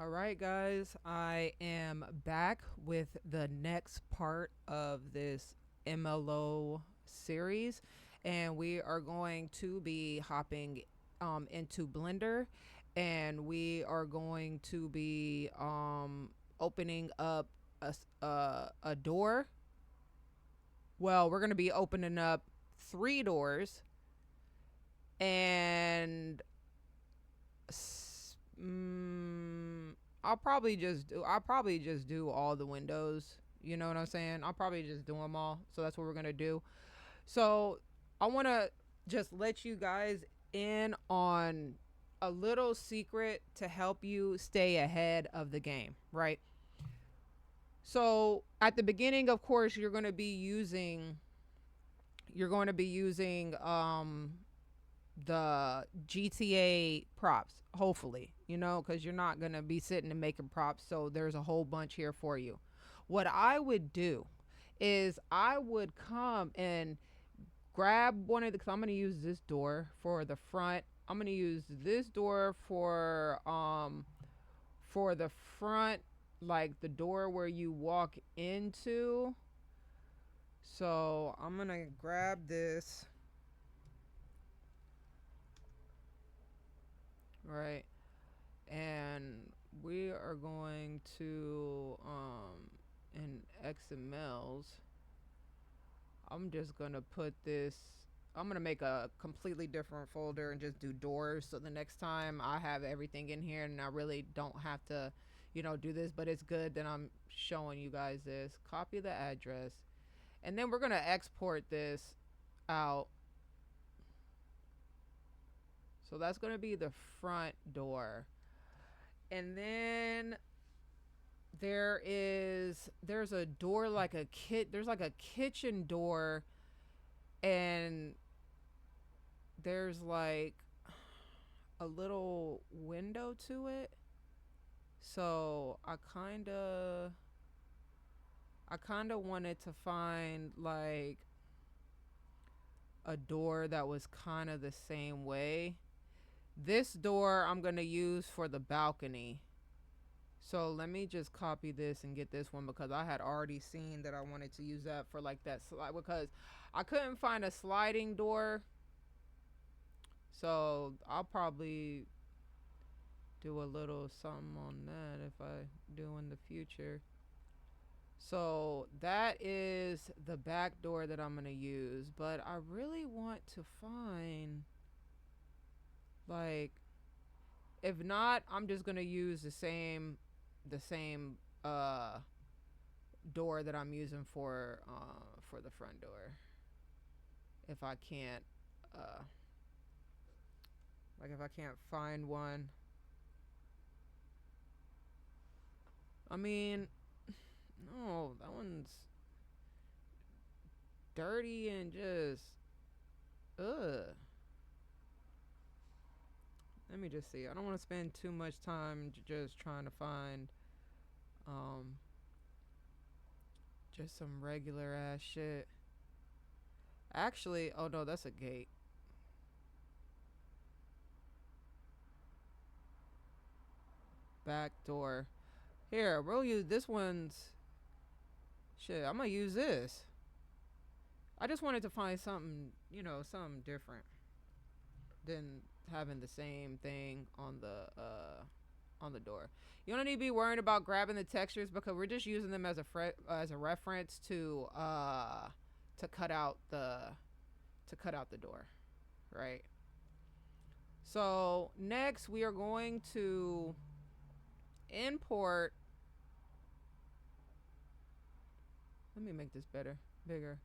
All right, guys, I am back with the next part of this MLO series, and we are going to be hopping into Blender, and we are going to be opening up a door. Well, we're going to be opening up three doors, and I'll probably just do all the windows. You know what I'm saying? I'll probably just do them all. So that's what we're gonna do. So I want to just let you guys in on a little secret to help you stay ahead of the game, right? So at the beginning, of course, you're going to be using the GTA props, hopefully, because you're not going to be sitting and making props. So there's a whole bunch here for you. What I would do is I would come and grab one of the, because I'm going to use this door for the front. I'm going to use this door for the front, like the door where you walk into. So I'm going to grab this, right? And we are going to in XMLs, I'm just gonna put this, I'm gonna make a completely different folder and just do doors, so the next time I have everything in here and I really don't have to do this. But it's good that I'm showing you guys this. Copy the address, and then we're gonna export this out. So that's gonna be the front door. And then there's a door, like there's like a kitchen door, and there's like a little window to it. So I kind of wanted to find like a door that was kind of the same way. This door I'm going to use for the balcony. So let me just copy this and get this one, because I had already seen that I wanted to use that for like that slide, because I couldn't find a sliding door. So I'll probably do a little something on that if I do in the future. So that is the back door that I'm going to use, but I really want to find, like, if not, I'm just going to use the same uh door that I'm using for the front door. If I can't uh if I can't find one. I mean, no, that one's dirty and just ugh. Let me just see. I don't want to spend too much time just trying to find um just some regular ass shit. Actually, oh no, that's a gate. Back door. Here, we'll use this one's shit. I'm gonna use this. I just wanted to find something, something different than having the same thing on the door. You don't need to be worrying about grabbing the textures, because we're just using them as a reference to cut out the door, right? So next we are going to import. Let me make this bigger.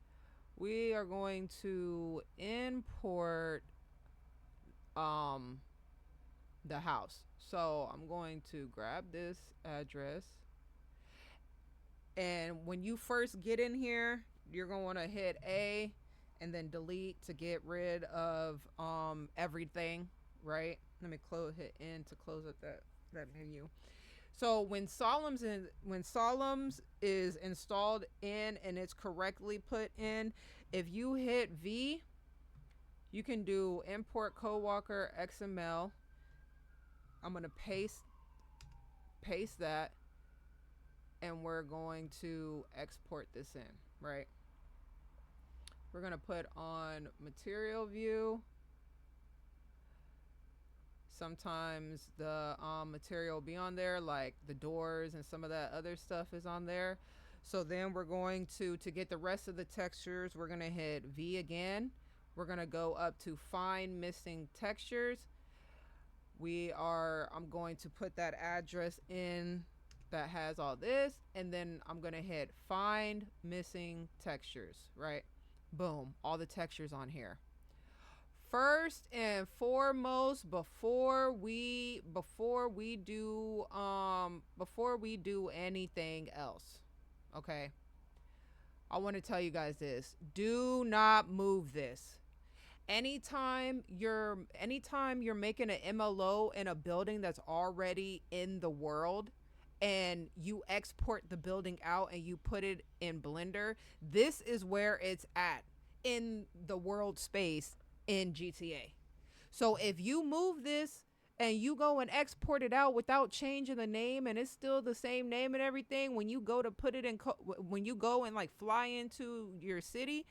We are going to import um the house. So I'm going to grab this address, and when you first get in here, you're going to want to hit A and then delete to get rid of everything, right? Let me hit N to close up that menu. So when Solemns is installed in and it's correctly put in, if you hit V, you can do import CodeWalker XML. I'm gonna paste that, and we're going to export this in, right? We're going to put on material view. Sometimes the material will be on there, like the doors and some of that other stuff is on there. So then we're going to get the rest of the textures, we're going to hit V again. We're going to go up to find missing textures. I'm going to put that address in that has all this, and then I'm going to hit find missing textures, right? Boom, all the textures on here. First and foremost, before we do anything else, okay, I want to tell you guys this: do not move this. Anytime you're making an MLO in a building that's already in the world, and you export the building out and you put it in Blender, this is where it's at in the world space in GTA. So if you move this and you go and export it out without changing the name, and it's still the same name and everything, when you go to put it in when you go and like fly into your city,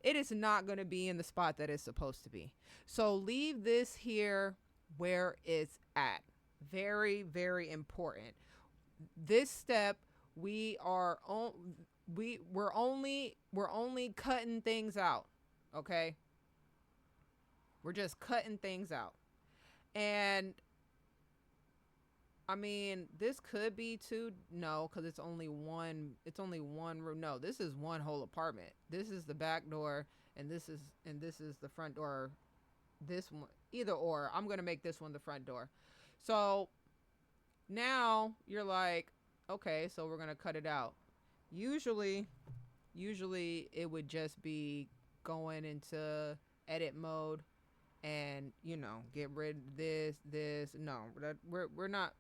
it is not going to be in the spot that it's supposed to be. So leave this here where it's at. Very, very important. This step, we're only cutting things out, okay? We're just cutting things out. And I mean, this could be two. No, because it's only one room. No, this is one whole apartment. This is the back door, and this is the front door. This one, either or. I'm gonna make this one the front door. So now you're like, okay, so we're gonna cut it out. Usually it would just be going into edit mode and, you know, get rid of this. No, we're not,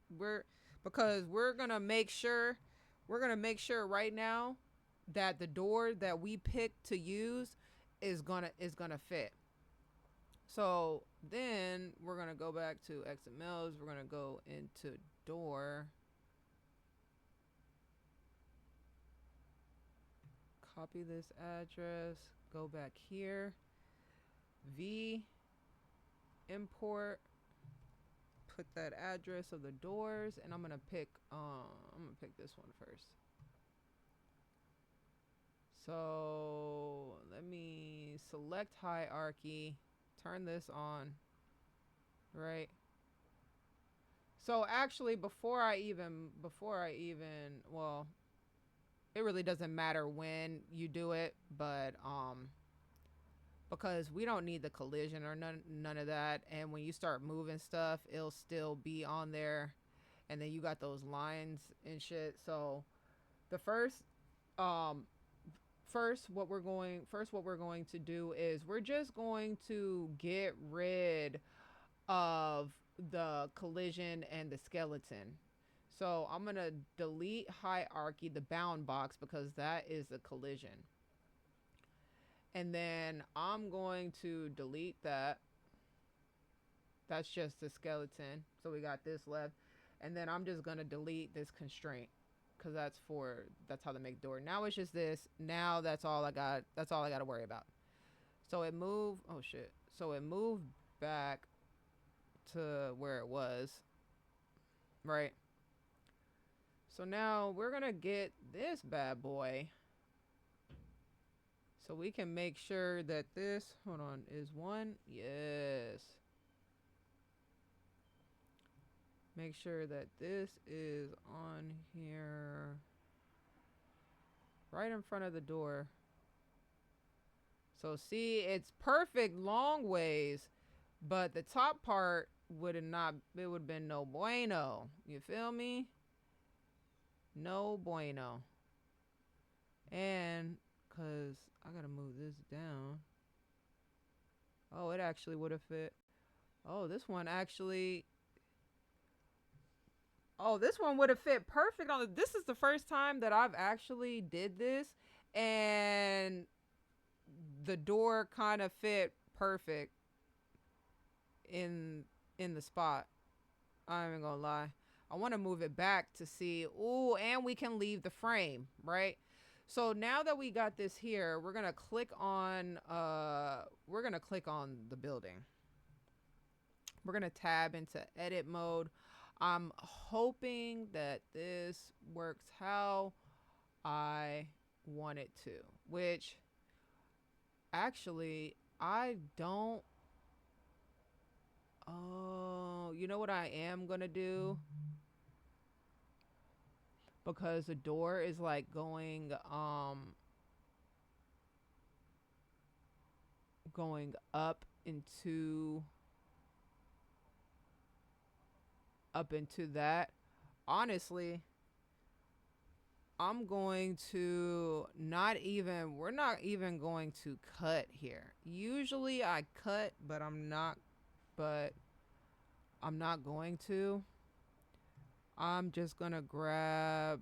because we're gonna make sure right now that the door that we pick to use is gonna fit. So then we're gonna go back to XMLs. We're gonna go into door, copy this address, go back here, V, import, put that address of the doors, and I'm gonna pick this one first. So let me select hierarchy, turn this on, right? So actually, before I even, well, it really doesn't matter when you do it, but because we don't need the collision or none of that. And when you start moving stuff, it'll still be on there, and then you got those lines and shit. So the first what we're going to do is we're just going to get rid of the collision and the skeleton. So I'm gonna delete hierarchy, the bound box, because that is a collision. And then I'm going to delete that. That's just the skeleton. So we got this left. And then I'm just gonna delete this constraint, because that's how they make door. Now it's just this. Now that's all I got to worry about. So it moved, oh shit. So it moved back to where it was, right? So now we're gonna get this bad boy, so we can make sure that this, hold on, is one. Yes. Make sure that this is on here right in front of the door. So see, it's perfect long ways, but the top part would have been no bueno. You feel me? No bueno. And because I gotta move this down. Oh, it actually would have fit. Oh, this one would have fit perfect on this is the first time that I've actually did this, and the door kind of fit perfect in the spot. I'm not even gonna lie. I want to move it back to see. Ooh, and we can leave the frame, right? So now that we got this here, we're gonna click on the building. We're gonna tab into edit mode. I'm hoping that this works how I want it to, which actually I don't. Oh, you know what I am gonna do? Because the door is like going up into that. Honestly, I'm going to not even, we're not even going to cut here. Usually I cut, but I'm not going to. I'm just gonna grab,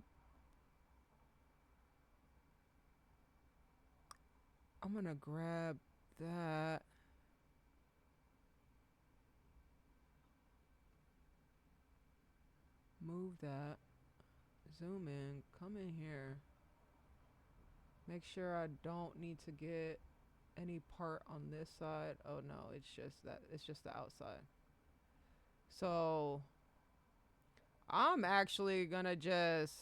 I'm gonna grab that. Move that. Zoom in. Come in here. Make sure I don't need to get any part on this side. Oh no, it's just that. It's just the outside. So I'm actually gonna just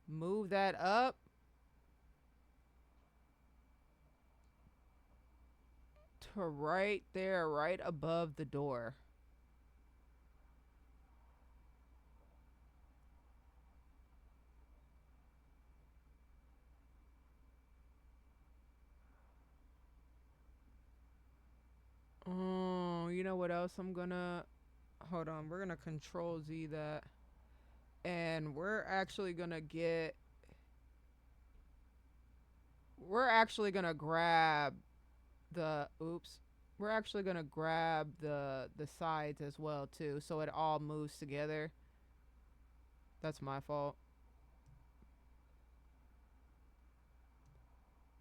move that up to right there, right above the door. Oh, you know what else I'm gonna, hold on, we're gonna control Z that. And we're actually gonna grab the, oops. We're actually gonna grab the sides as well too, so it all moves together. That's my fault.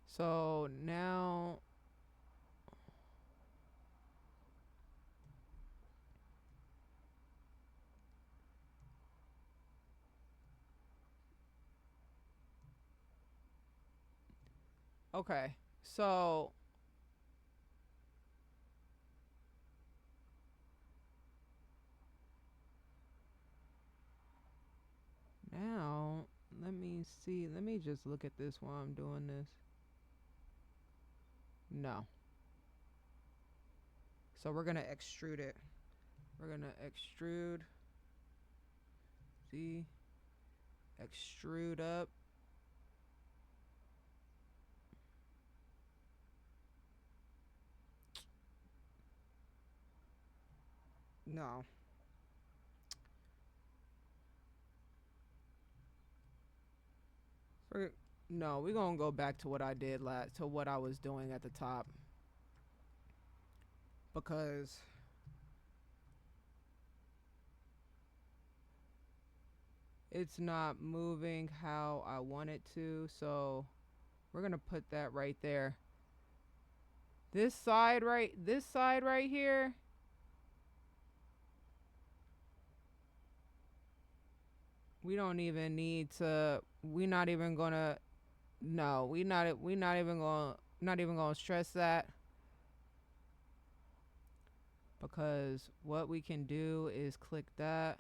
So now, okay. So now, let me see. Let me just look at this while I'm doing this. No. So we're gonna extrude it. We're gonna extrude. See? Extrude up. No. No, we're gonna go back to what I did to what I was doing at the top. Because it's not moving how I want it to. So we're gonna put that right there. This side right here. We don't even need to, we not even gonna, no, not even gonna stress that. Because what we can do is click that.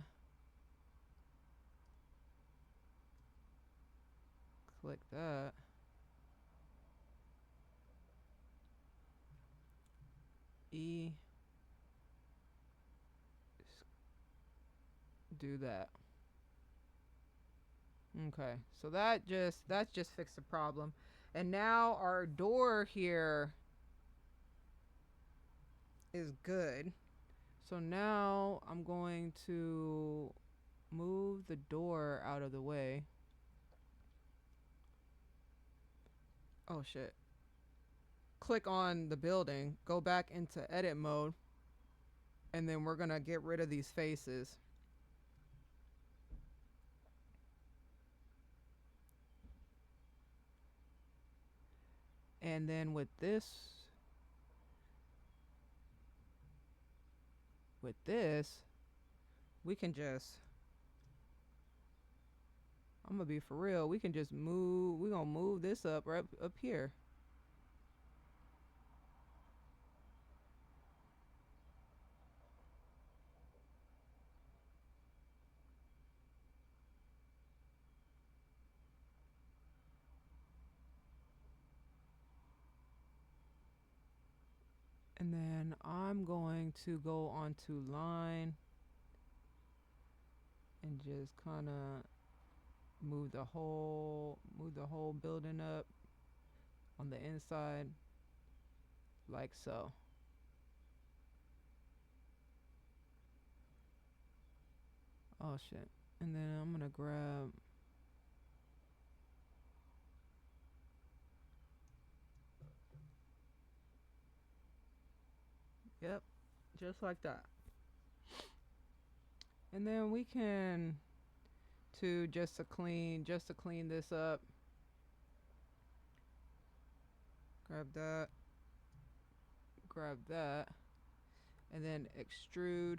Click that. E. Do that. Okay, so that just fixed the problem. And now our door here is good. So now I'm going to move the door out of the way. Oh shit. Click on the building, go back into edit mode, and then we're gonna get rid of these faces. And then with this, we can just, I'm gonna be for real. We can just move. We're gonna move this up right up here. And then I'm going to go onto line and just kind of move the whole building up on the inside like so. Oh shit. And then I'm gonna grab, yep, just like that. And then we can just to clean this up. Grab that, grab that, and then extrude.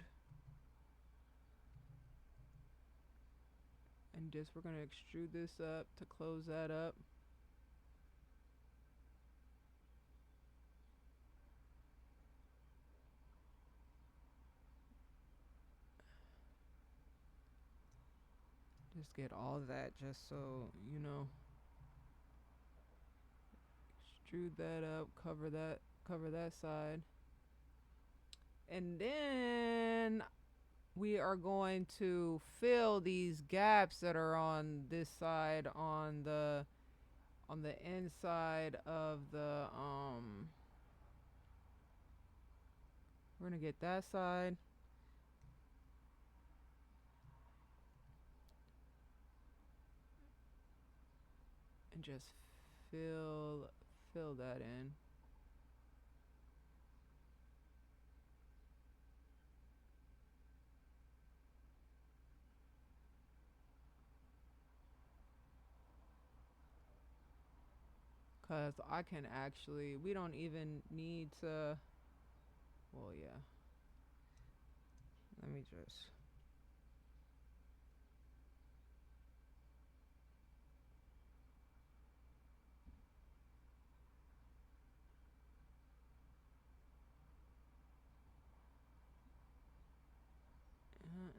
And just we're gonna extrude this up to close that up. Just get all of that just so you know. Extrude that up, cover that side. And then we are going to fill these gaps that are on this side on the inside of the we're gonna get that side and just fill that in. Cause I can actually, we don't even need to, well yeah, let me just,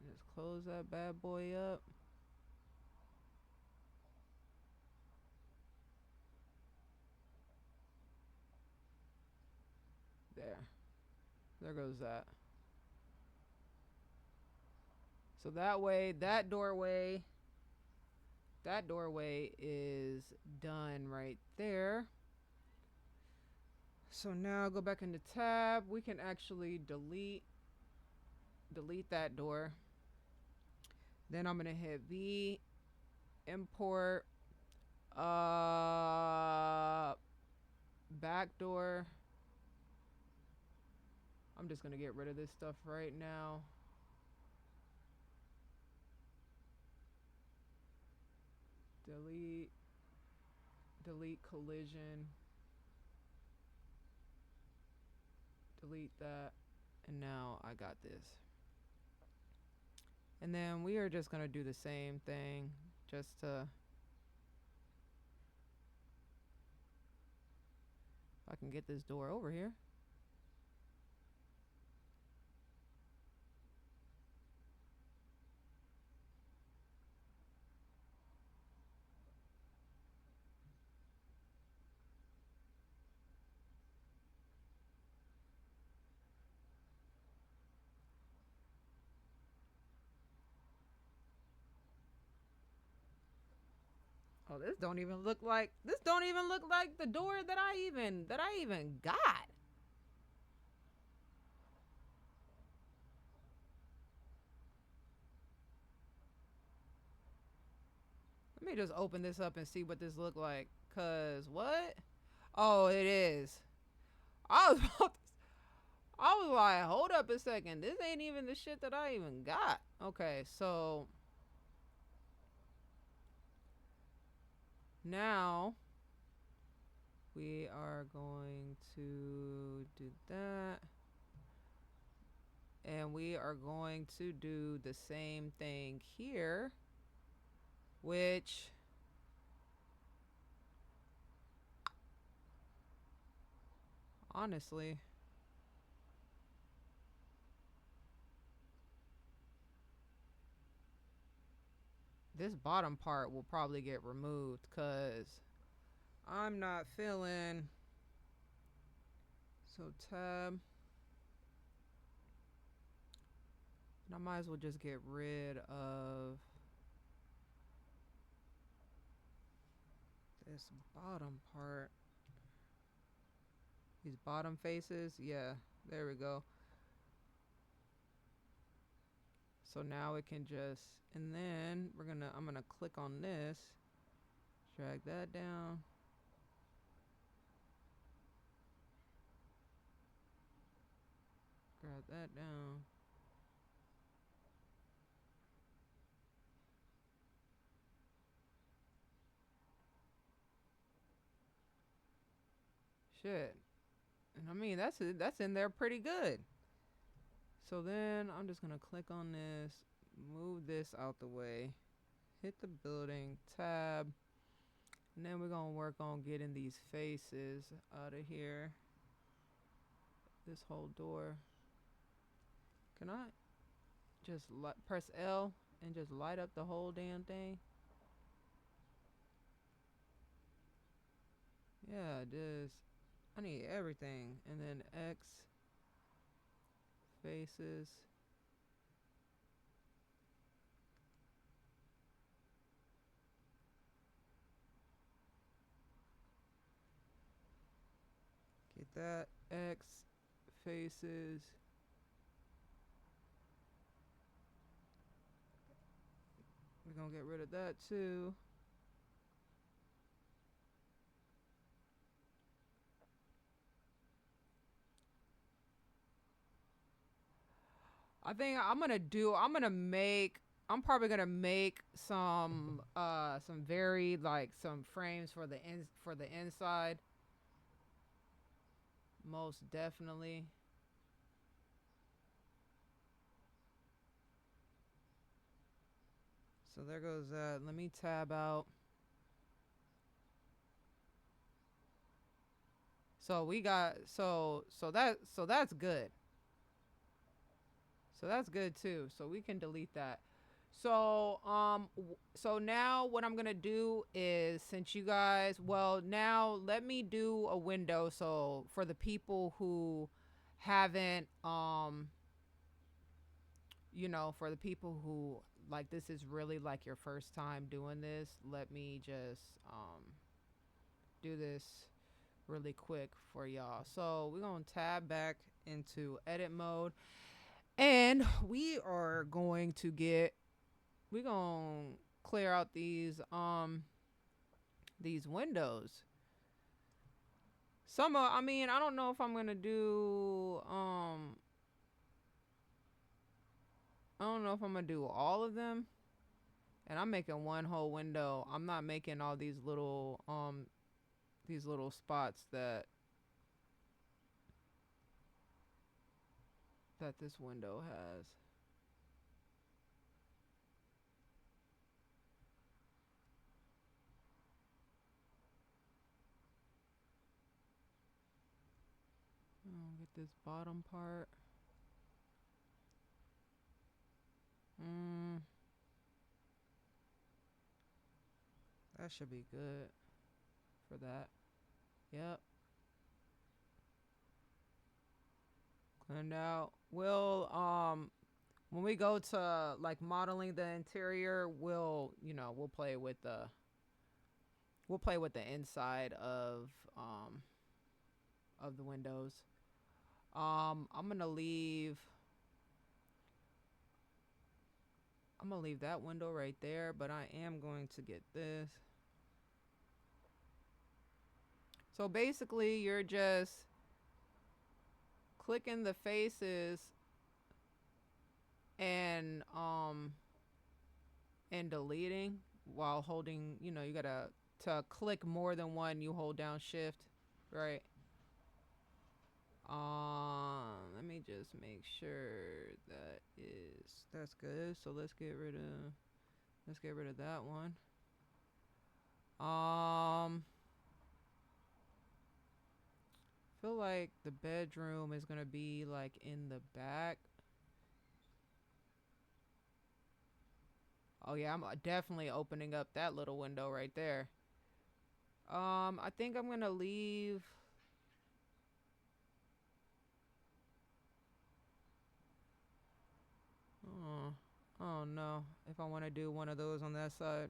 just close that bad boy up. There goes that. So that way, that doorway is done right there. So now go back into tab. We can actually delete that door. Then I'm gonna hit V, import back door. I'm just gonna get rid of this stuff right now. Delete collision. Delete that. And now I got this. And then we are just gonna do the same thing just to, if I can get this door over here. Oh, this don't even look like the door that I even got. Let me just open this up and see what this look like. Cause what? Oh, it is. I was about to, I was like, hold up a second. This ain't even the shit that I even got. Okay, so now we are going to do that. And we are going to do the same thing here, which honestly, this bottom part will probably get removed because I'm not feeling. So tab, and I might as well just get rid of this bottom part. These bottom faces, yeah, there we go. So now it can just, and then I'm gonna click on this, drag that down. Grab that down. Shit. And I mean, that's in there pretty good. So then I'm just gonna click on this, move this out the way, hit the building, tab, and then we're gonna work on getting these faces out of here. This whole door. Can I just press L and just light up the whole damn thing? Yeah, just I need everything. And then X faces. Get that X faces. We're gonna get rid of that too. I think I'm probably gonna make some very like some frames for the inside. Most definitely. So there goes that. Let me tab out. So we got that's good. So that's good too. So we can delete that. So so now what I'm gonna do is, since you guys, well, now let me do a window. So for the people who haven't for the people who, like, this is really like your first time doing this, let me just do this really quick for y'all. So we're gonna tab back into edit mode, and we're gonna clear out these windows. I mean, I don't know if I'm gonna do I don't know if I'm gonna do all of them. And I'm making one whole window. I'm not making all these little spots that this window has. Get this bottom part. That should be good for that. Yep. Cleaned out. When we go to like modeling the interior, we'll play with the inside of the windows. I'm gonna leave that window right there, but I am going to get this. So basically, you're just clicking the faces and deleting while holding, you gotta, to click more than one, you hold down shift, right? Let me just make sure that's good. So let's get rid of that one. Feel like the bedroom is gonna be like in the back. Oh yeah, I'm definitely opening up that little window right there. I think I'm gonna leave. Oh no, if I want to do one of those on that side.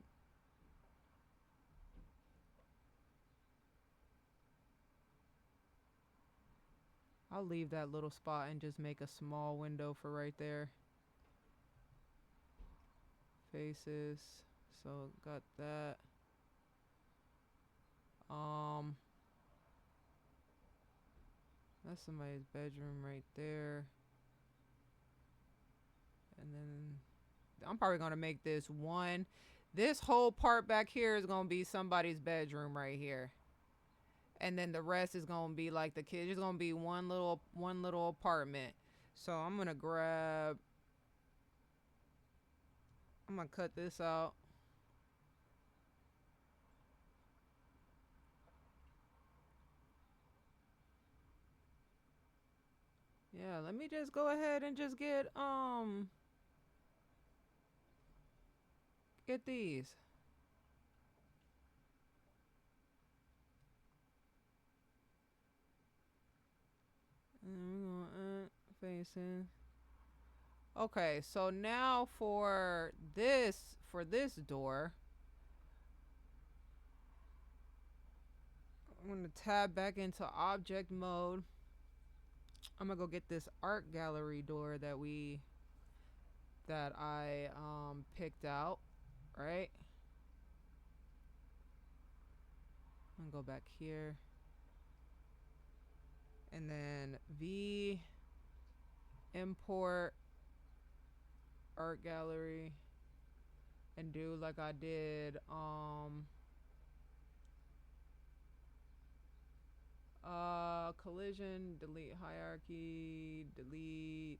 I'll leave that little spot and just make a small window for right there. Faces. So got that. That's somebody's bedroom right there. And then I'm probably gonna make this one. This whole part back here is gonna be somebody's bedroom right here. And then the rest is gonna be like the kids. It's gonna be one little apartment. So I'm gonna cut this out. Yeah, let me just go ahead and just get these. And we're gonna facing. Okay, so now for this door, I'm gonna tab back into object mode. I'm gonna go get this art gallery door that I picked out, right? I'm gonna go back here and then V import art gallery and do like I did collision, delete hierarchy, delete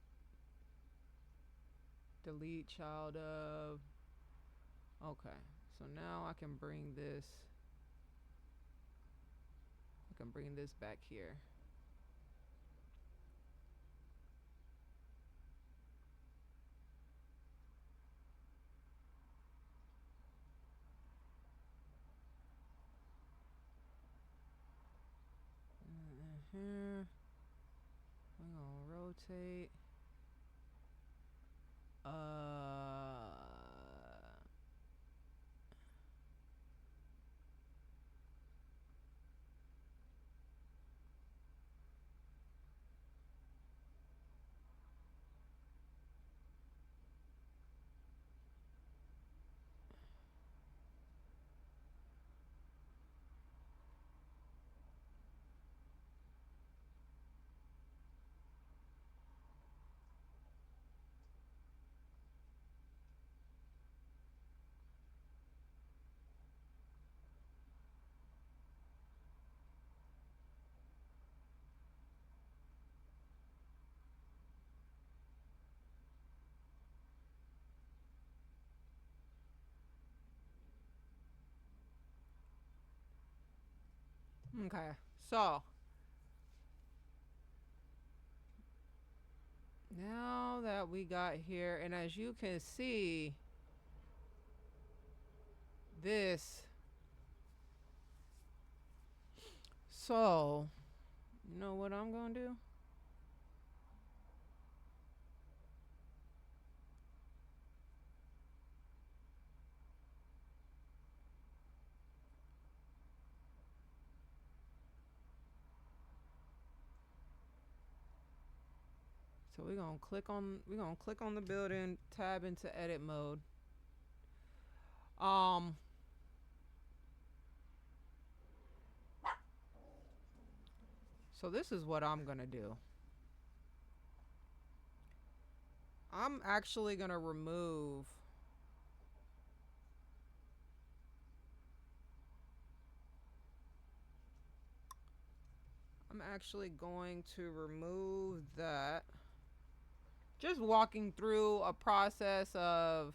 child of. Okay, so now I can bring this back here. Here we're gonna rotate. Okay, so now that we got here, and as you can see, this. So, you know what I'm gonna do? So we're gonna click on the building, tab into edit mode. So this is what I'm gonna do. I'm actually gonna remove I'm actually going to remove that. Just walking through a process of,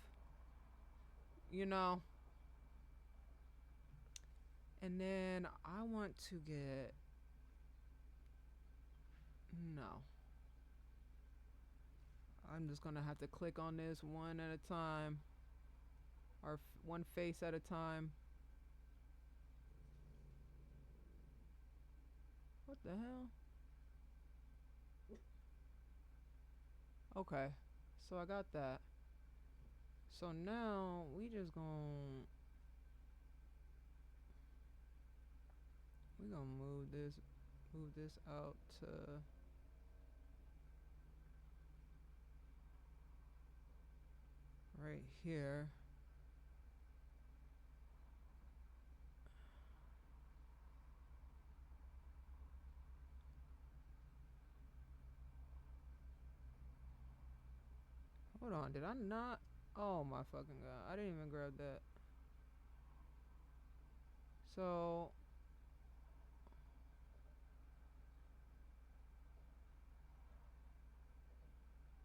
you know. And then I want to get, no. I'm just gonna have to click on this one at a time, or one face at a time. What the hell? Okay, so I got that. So now we just gonna move this out to right here. Hold on, did I not? Oh my fucking god, I didn't even grab that. So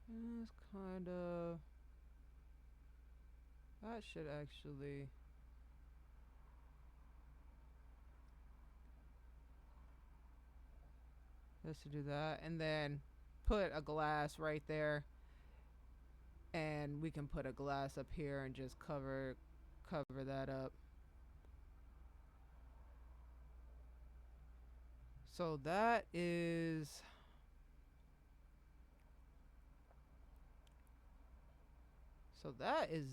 it's kind of, that should actually, just to do that, and then put a glass right there, and we can put a glass up here and just cover that up. So that is,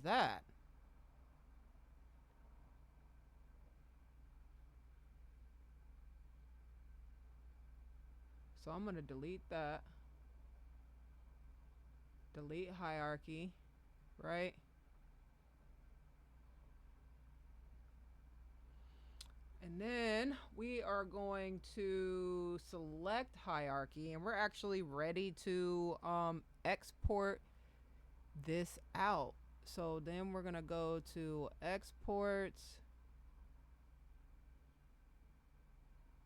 that. So I'm gonna delete that. Delete hierarchy, right? And then we are going to select hierarchy, and we're actually ready to export this out. So then we're gonna go to exports,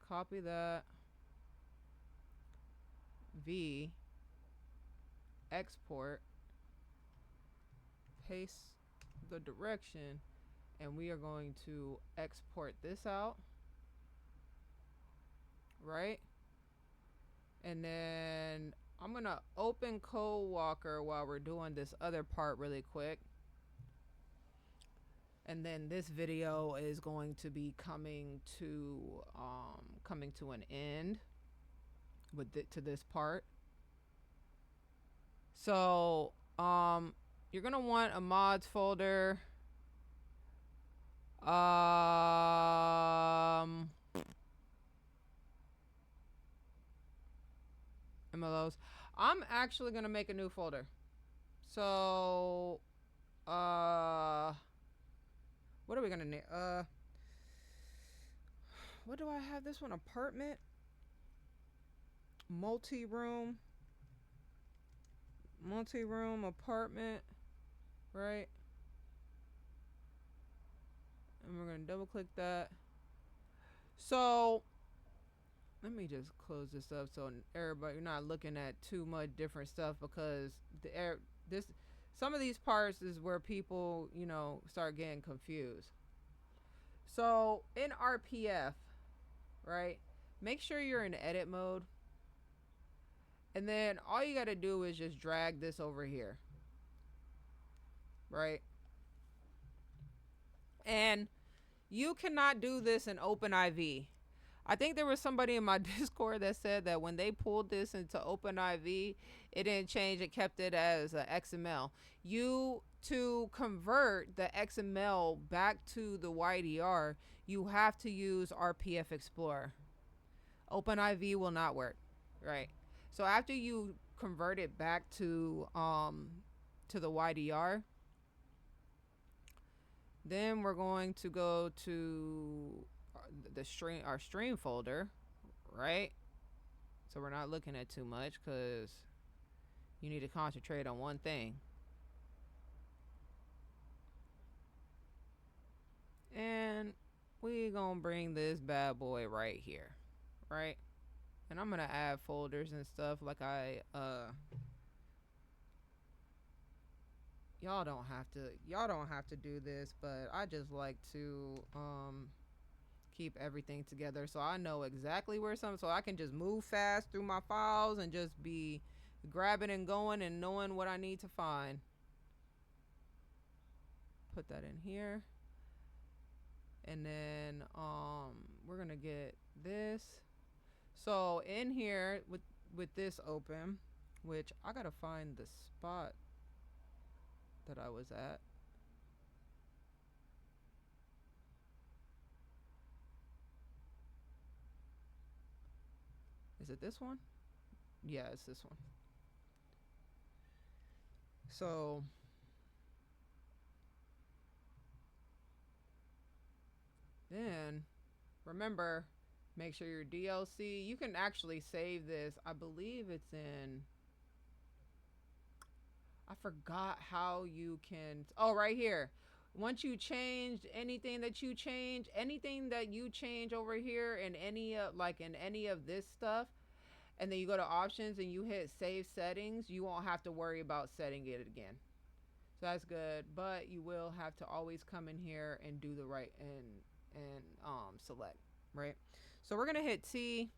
copy that, V, export, paste the direction, and we are going to export this out, right? And then I'm gonna open CodeWalker while we're doing this other part really quick. And then this video is going to be coming to an end with to this part. So you're gonna want a mods folder. MLOs. I'm actually gonna make a new folder. So what are we gonna name? What do I have this one? Apartment, multi-room apartment, right? And we're gonna double click that. So let me just close this up so everybody, you're not looking at too much different stuff, because some of these parts is where people, you know, start getting confused. So in RPF, right, make sure you're in edit mode, and then all you got to do is just drag this over here, right? And you cannot do this in OpenIV. I think there was somebody in my Discord that said that when they pulled this into OpenIV, it didn't change. It kept it as a XML. To convert the XML back to the YDR, you have to use RPF Explorer. OpenIV will not work, right? So after you convert it back to the YDR, then we're going to go to our stream folder, right? So we're not looking at too much because you need to concentrate on one thing. And we gonna bring this bad boy right here, right? And I'm gonna add folders and stuff like y'all don't have to do this, but I just like to keep everything together so I know exactly where something, so I can just move fast through my files and just be grabbing and going and knowing what I need to find. Put that in here. And then we're gonna get this. So in here with this open, which I gotta find the spot that I was at. Is it this one? Yeah, it's this one. So then remember, make sure your DLC, you can actually save this. I believe it's in, I forgot how you can, oh, right here. Once you change anything that you change over here in any like in any of this stuff, and then you go to options and you hit save settings, you won't have to worry about setting it again. So that's good, but you will have to always come in here and do the right and select, right? So we're gonna hit T.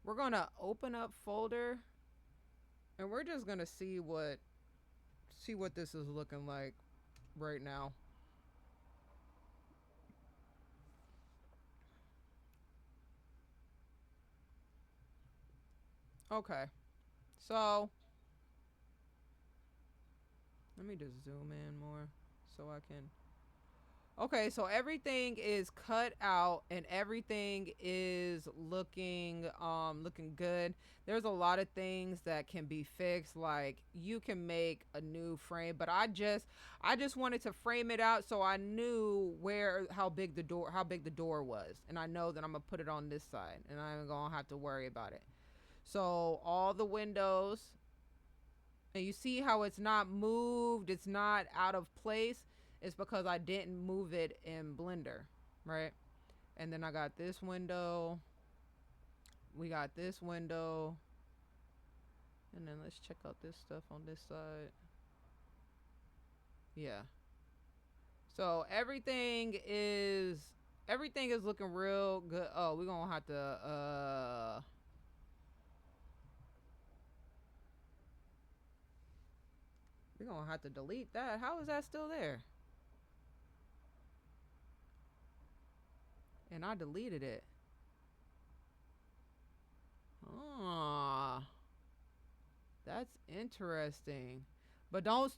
We're gonna open up folder, and we're just gonna see what this is looking like right now. Okay, so let me just zoom in more so I can. Okay, so everything is cut out and everything is looking good. There's a lot of things that can be fixed, like you can make a new frame, but I just wanted to frame it out so I knew where how big the door was, and I know that I'm going to put it on this side and I'm going to have to worry about it. So all the windows, and you see how it's not moved, it's not out of place. It's because I didn't move it in Blender, right? And then I got this window. We got this window. And then let's check out this stuff on this side. Yeah. So everything is looking real good. Oh, we're gonna have to delete that. How is that still there? And I deleted it. Ah, that's interesting. But don't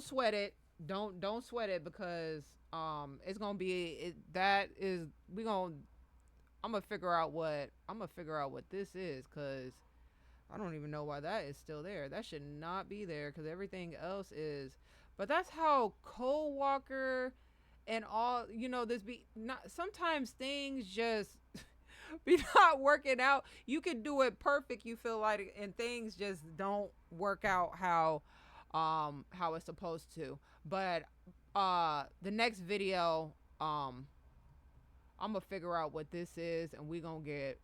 sweat it. Don't sweat it, because it's gonna be that is we gonna I'm gonna figure out what this is, because I don't even know why that is still there. That should not be there because everything else is. But that's how CodeWalker and all, this be not, sometimes things just be not working out. You can do it perfect, you feel like, and things just don't work out how it's supposed to. But the next video, I'm gonna figure out what this is, and we gonna get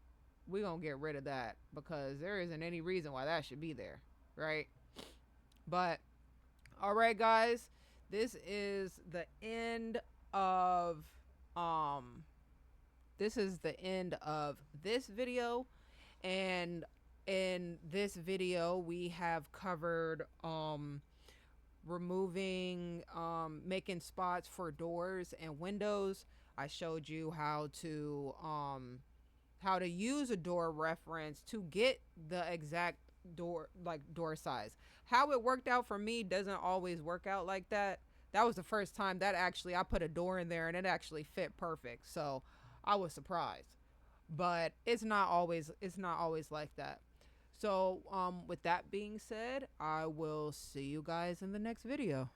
rid of that, because there isn't any reason why that should be there, right? But all right, guys, this is the end of this video. And in this video we have covered removing making spots for doors and windows. I showed you how to use a door reference to get the exact door size. How it worked out for me doesn't always work out like that. That was the first time that actually I put a door in there and it actually fit perfect. So I was surprised. But it's not always like that. So with that being said, I will see you guys in the next video.